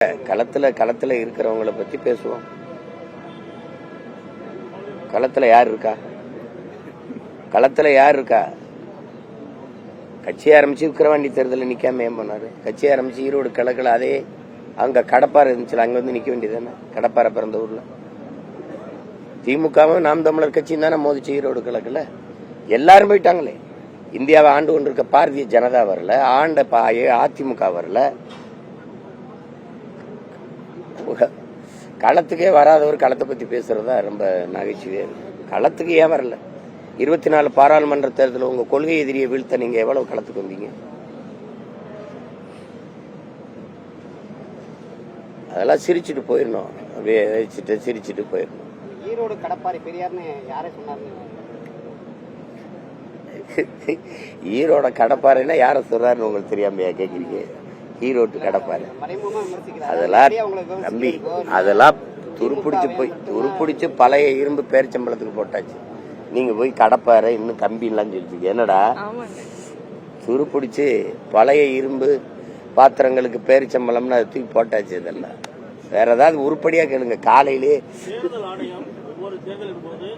களத்துல இருக்கிறவங்களை பத்தி பேசுவோம். களத்துல யார் இருக்கா? களத்துல யார் இருக்கா? கட்சி ஆரம்பிச்சு விக்கிரவாண்டி தேர்தலில் நிக்காம ஏன் போனாரு? கட்சி ஆரம்பிச்சு ஈரோடு கிழக்குல அதே அங்க கடப்பாறை இருந்துச்சு, அங்க வந்து நிக்க வேண்டியதானே? கடப்பாறை பிறந்த ஊர்ல திமுகவும் நாம் தமிழர் கட்சியும் தானே மோதிச்சு ஈரோடு கிழக்குல. எல்லாரும் போயிட்டாங்களே. இந்தியாவை ஆண்டு கொண்டிருக்க பாரதிய ஜனதா வரல, ஆண்ட அதிமுக வரல. களத்துக்கே வராதவர் களத்தை பத்தி பேசுறதா ரொம்ப நகைச்சுவையா இருக்கு. களத்துக்கு ஏன் வரல? 24 பாராளுமன்ற தேர்தலில் உங்க கொள்கை எதிரியை வீழ்த்த நீங்க எவ்வளவு களத்துக்கு வந்தீங்க? அதெல்லாம் சிரிச்சுட்டு போயிடணும், அப்படியே சிரிச்சுட்டு போயிடணும். ஈரோடு கடப்பாறை பெரியார்னு யாரே சொன்னாரு? ஈரோட கடப்பாறைன்னா யார சொல்றாருன்னு உங்களுக்கு தெரியாமையா கேக்குறீங்க? ஈரோட்டு கடப்பாறை அதெல்லாம் தம்பி, அதெல்லாம் துருப்பிடிச்சு பழைய இரும்பு பேரிச்சம்பளத்துக்கு போட்டாச்சு. நீங்க போய் கடப்பாறை இன்னும் கம்பின்லாம் சொல்லிட்டீங்க. என்னடா துருப்பிடிச்சு பழைய இரும்பு பாத்திரங்களுக்கு பேரிச்சம்பளம்னு அதை தூக்கி போட்டாச்சு. இதெல்லாம் வேற ஏதாவது உருப்படியா கேளுங்க. காலையிலே தேர்தல் ஆணையம் ஒவ்வொரு தேர்தலின் போது